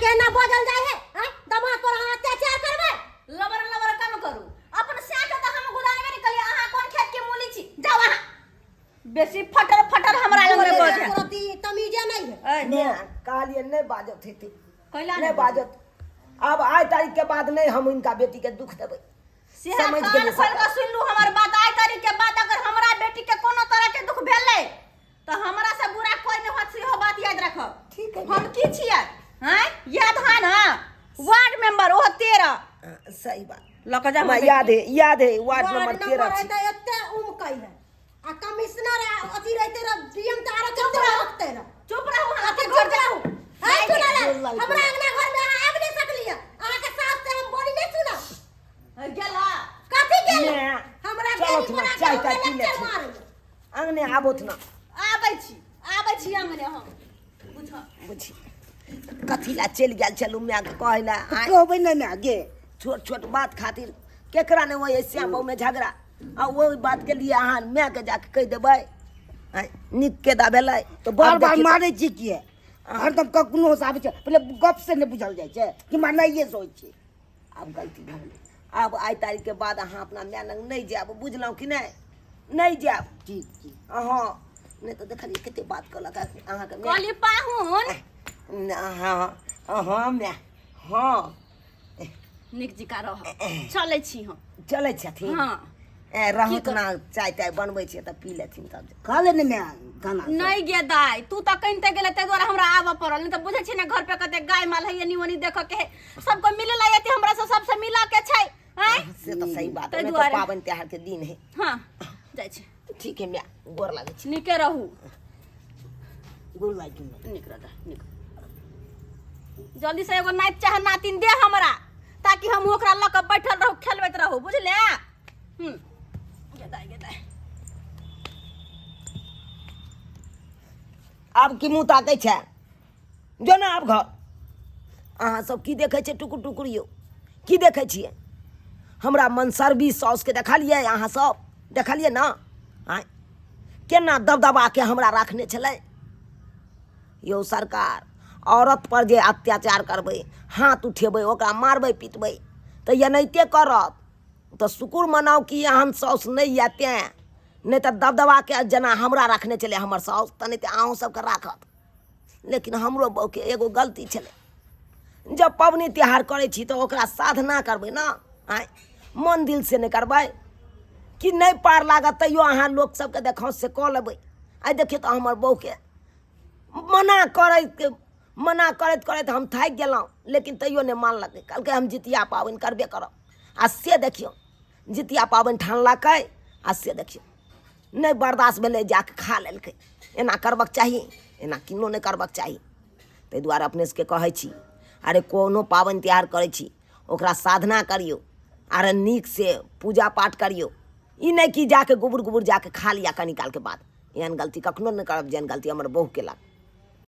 के ना बदल जाए है हां दमाद पर हम अत्याचार करबे लबर लबर काम करू अपन साथ त हम गुदाने में निकली आहा कोन खेत के मूली छी जाओ आहा बेसी फटर फटर हमरा लगे बोझ प्रति तमीजे नहीं है ने कालिए नहीं बाजत थी कहला नहीं बाजत अब आज तारीख के बाद नहीं हम इनका बेटी के दुख देबै समझ गेली खोल के सुन लू हमर बात आज तारीख के बाद अगर हमरा बेटी के कोनो तरह के दुख भेलै तो हमरा से बुरा कोई नहीं होत से हो बात याद रख ठीक है हम की छियै हैं याद है ना वार्ड मेंबर ओ 13 सही बात लक जा मैं याद है वार्ड नंबर 13 छी तो एते कइले आ कमिश्नर अथी रहते र डीएम तारा चुप रहो हाथे घर जाओ है सुना ले हमरा अंगना घर में आब नहीं सकलिए आहा के साथ से हम बोली नहीं सुना गेला कथी गेल ने हमरा चलो बेटी थोड़ा बना चाय के ताय पी ले मारे अंगने आबोत ना आबै छी अंगने हम बुझी कथी ला चल गेल चलू मैं कहला कहबै नहीं ना गे छोट छोट बात खातिर केकरा ने वही श्याम बहु में झगड़ा आ वो बात के लिए अहाँ मैं के जाके कह देबै निक के दा भेलै तो बार बार मारे छी किए हरदम कखनो से आबै छै पहले गप से नहीं बुझल जाय छै कि मारनाइए सोच छै अब गलती भऽ गेलै अब आई तारीख के बाद अहाँ अपना मैं लग नहीं जाब बुझलहुँ कि नहीं जाब ठीक हाँ नहीं तो देखलिए कते बात कहलक अहाँके मैं कहली पाहुन हाँ हाँ मैं हाँ निक जिका रह चलै छी हम चलै छथिन हां रहत ना चाय ताय बनबै छै तऽ पी लेथिन तब खा ले ने मैं खाना नहीं गे दाई तू तो कहिते गेले ते द्वारा हमरा आबे पड़ल नहीं तो बुझे छी ना घर पे कते गाय माल है निवनी देख के सबको मिले ला यति हमरा से सबसे मिला के छै हैं से तो सही बात ताहि है तो दुआरे। पाबनि त्योहार के दिन है हां जाय छी ठीक है मैं गोर लागै छी निके रहू गोल लाइक निक रह निक जल्दी से एगो नाइत चाहे नातिन दे हमरा ताकि हम ओकरा ल के बैठल रहू खेलबैत रहू बुझले गे दाई आब की मुँह ताकै छै जो ना आब घर अहाँ सब की देखै छै टुकुर टुकुर यौ की देखै छियै हमरा मनसरबी साउसके देखलियै अहाँ सब देखलियै ना आँय केना दबदबा के हमरा राखने छलै यौ सरकार औरत पर जे अत्याचार करबै हाथ उठेबै ओकरा मारबै पिटबै तऽ एनाहिते करत तऽ शुक्र मनाउ कि एहन साउस नहि यऽ तेँ नहीं तो दबदबा के जना हमरा रखने चले हमर साउस तो नहीं तो अहूँ सबके राखत लेकिन हमरो बहू के एगो गलती छले जब पबनी त्योहार करे छी तो ओकरा साधना करबै ना आय मन दिल से नहीं करबै कि नहीं पार लागत तैयो अहाँ लोग सबके देखाओ से कऽ लेबै आइ देखियौ तो हमर बहू के मना करैत करैत हम थाकि गेलहुँ लेकिन तैयो नहीं मानलकै कहलकै हम जितिया पाबनि करबे करब आ से देखियौ जितिया पाबनि ठानलकै आ से देखियौ नहीं बर्दाश्त भेलै जाके खा लेलकै एना करबक चाही एना किनो नहीं करबक चाही ताहि दुआरे अपने सबके कहै छी अरे कोनो पाबनि त्योहार करै छी ओकरा साधना करियौ अरे नीक से पूजा पाठ करियौ ई नहीं कि जाके गुबुर गुबुर जाके खा लिया कनी काल के बाद एहन गलती कखनो नहीं करब जेहन गलती हमर बहू केलक